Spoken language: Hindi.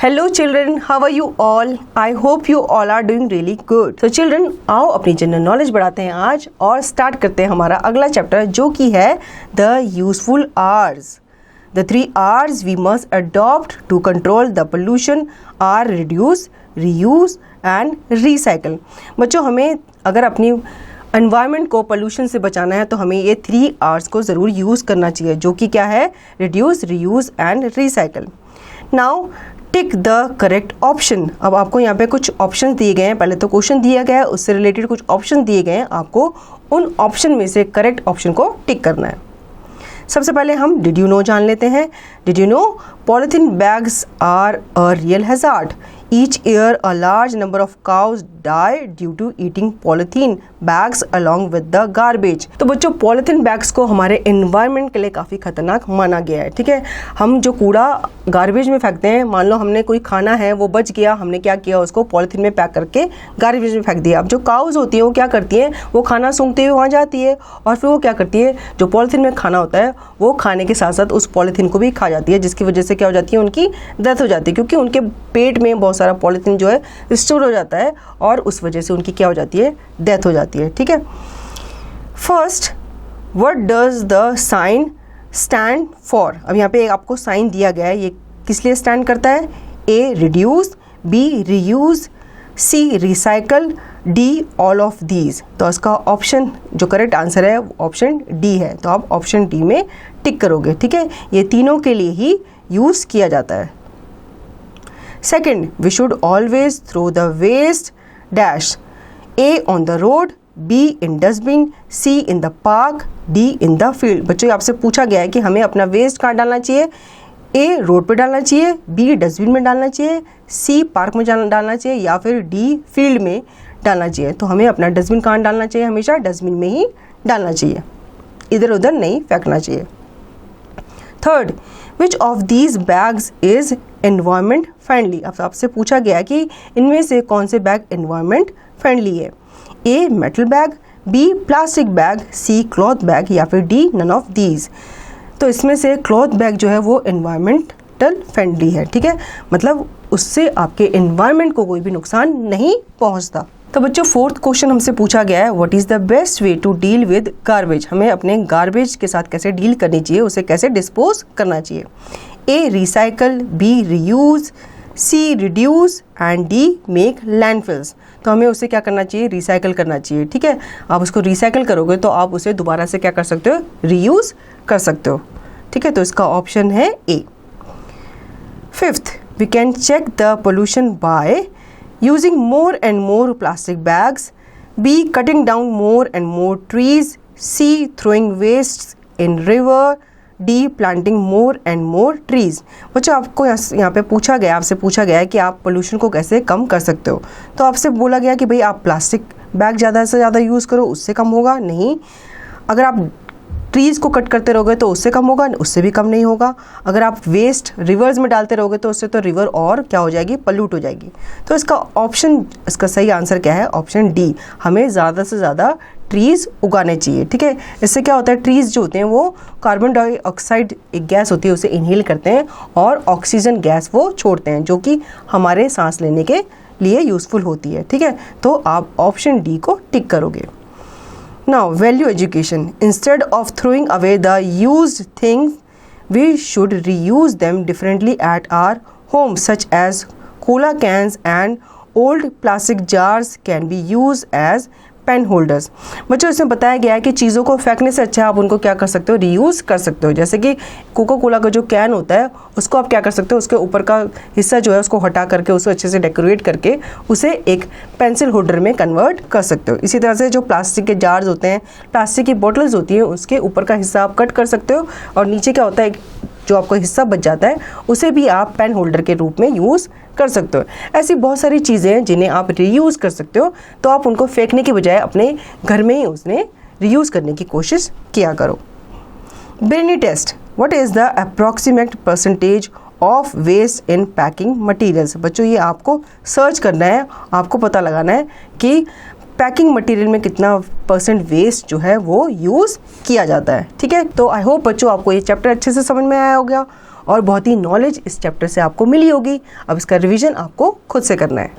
Hello children, how are you all? I hope you all are doing really good. So children, आओ अपनी जनरल नॉलेज बढ़ाते हैं आज और स्टार्ट करते हैं हमारा अगला चैप्टर जो कि है the useful hours. The 3 R's we must adopt to control the pollution are reduce, reuse and recycle. बच्चों, हमें अगर अपनी एनवायरनमेंट को पोल्यूशन से बचाना है तो हमें ये 3 R's को ज़रूर यूज़ करना चाहिए, जो कि क्या है? Reduce, reuse and recycle. Now tick the correct option. अब आपको यहाँ पे कुछ ऑप्शन दिए गए हैं. पहले तो क्वेश्चन दिया गया है, उससे रिलेटेड कुछ ऑप्शन दिए गए हैं. आपको उन ऑप्शन में से करेक्ट ऑप्शन को टिक करना है. सबसे पहले हम डिड यू नो जान लेते हैं. Did you know polythene bags are a real hazard. Each year a large number of cows die due to eating polythene bags along with the garbage. तो बच्चों, पॉलीथीन बैग्स को हमारे एनवायरनमेंट के लिए काफ़ी खतरनाक माना गया है. ठीक है, हम जो कूड़ा गार्बेज में फेंकते हैं, मान लो हमने कोई खाना है वो बच गया, हमने क्या किया, उसको पॉलीथीन में पैक करके गार्बेज में फेंक दिया. अब जो काउज होती हैं वो क्या करती हैं, वो खाना सूंघते हुए वहाँ जाती है और फिर वो क्या करती है, जो पॉलीथीन में खाना होता है वो खाने के साथ साथ उस पॉलीथीन को भी खा जाती है, जिसकी वजह से क्या हो जाती है, उनकी डेथ हो जाती है, क्योंकि उनके पेट में बहुत सारा पॉलीथीन जो है स्टोर हो जाता है और उस वजह से उनकी क्या हो जाती है, डेथ हो जाती है. ठीक है. First, what does the sign stand for. अब यहाँ पे आपको साइन दिया गया है, ये किस लिए स्टैंड करता है? A reduce, B reuse, C recycle, D all of these. तो इसका ऑप्शन जो करेक्ट आंसर है ऑप्शन डी है. तो आप ऑप्शन डी में टिक करोगे. ठीक है, ये तीनों के लिए ही यूज किया जाता है. Second, we should always throw the waste dash. A on the road, B in dustbin, C in the park, D in the field. बच्चों, आपसे पूछा गया है कि हमें अपना वेस्ट कहाँ डालना चाहिए. A रोड पे डालना चाहिए, B डस्टबिन में डालना चाहिए, C पार्क में डालना चाहिए या फिर D फील्ड में डालना चाहिए. तो हमें अपना डस्टबिन कहाँ डालना चाहिए? हमेशा डस्टबिन में ही डालना चाहिए, इधर उधर नहीं फेंकना चाहिए. Third, which of these bags is environment friendly. अब आपसे पूछा गया कि इनमें से कौन से बैग एनवायरमेंट फ्रेंडली है. A metal bag, B plastic bag, C cloth bag या फिर डी नन ऑफ दीज. तो इसमें से क्लॉथ बैग जो है वो एनवायरमेंटल फ्रेंडली है. ठीक है, मतलब उससे आपके एनवायरमेंट को कोई भी नुकसान नहीं पहुंचता. तो बच्चों, फोर्थ क्वेश्चन हमसे पूछा गया है, what is the best way to deal with garbage. हमें अपने गार्बेज के साथ कैसे डील करनी चाहिए, उसे कैसे डिस्पोज करना चाहिए. A recycle, B reuse, C reduce and D make landfills. तो हमें उसे क्या करना चाहिए, रिसाइकल करना चाहिए. ठीक है, आप उसको रिसाइकल करोगे तो आप उसे दोबारा से क्या कर सकते हो, रीयूज कर सकते हो. ठीक है, तो इसका ऑप्शन है A. Fifth, we can check the pollution by using more and more plastic bags, B cutting down more and more trees, C throwing wastes in river, D planting more and more trees. बच्चों, आपको यहाँ पे पूछा गया, आपसे पूछा गया है कि आप पोल्यूशन को कैसे कम कर सकते हो. तो आपसे बोला गया कि भाई आप प्लास्टिक बैग ज़्यादा से ज़्यादा यूज़ करो, उससे कम होगा नहीं. अगर आप ट्रीज़ को कट करते रहोगे तो उससे कम होगा, उससे भी कम नहीं होगा. अगर आप वेस्ट रिवर्स में डालते रहोगे तो उससे तो रिवर और क्या हो जाएगी, पल्यूट हो जाएगी. तो इसका सही आंसर क्या है, ऑप्शन डी. हमें ज़्यादा से ज़्यादा ट्रीज़ उगाने चाहिए. ठीक है, इससे क्या होता है, ट्रीज़ जो होते हैं वो कार्बन डाइऑक्साइड एक गैस होती है उसे इनहेल करते हैं और ऑक्सीजन गैस वो छोड़ते हैं, जो कि हमारे सांस लेने के लिए यूज़फुल होती है. ठीक है, तो आप ऑप्शन डी को टिक करोगे. Now, value education. Instead of throwing away the used things, we should reuse them differently at our home, such as cola cans and old plastic jars can be used as pen holders. बच्चों, इसमें बताया गया है कि चीज़ों को फेंकने से अच्छा आप उनको क्या कर सकते हो, रीयूज़ कर सकते हो. जैसे कि कोका कोला का जो कैन होता है उसको आप क्या कर सकते हो, उसके ऊपर का हिस्सा जो है उसको हटा करके उसको अच्छे से डेकोरेट करके उसे एक पेंसिल होल्डर में कन्वर्ट कर सकते हो. इसी तरह से जो प्लास्टिक के जार्स होते हैं, प्लास्टिक की बॉटल्स होती हैं, उसके ऊपर का हिस्सा आप कट कर सकते हो और नीचे क्या होता है, जो आपको हिस्सा बच जाता है उसे भी आप पेन होल्डर के रूप में यूज़ कर सकते हो. ऐसी बहुत सारी चीज़ें हैं जिन्हें आप रीयूज़ कर सकते हो. तो आप उनको फेंकने के बजाय अपने घर में ही उसने रीयूज़ करने की कोशिश किया करो. Brainy test. What is the approximate percentage of waste in packing materials. बच्चों, ये आपको सर्च करना है, आपको पता लगाना है कि पैकिंग मटेरियल में कितना % वेस्ट जो है वो यूज़ किया जाता है। ठीक है, तो आई होप बच्चों आपको ये चैप्टर अच्छे से समझ में आया होगा और बहुत ही नॉलेज इस चैप्टर से आपको मिली होगी। अब इसका रिवीजन आपको खुद से करना है।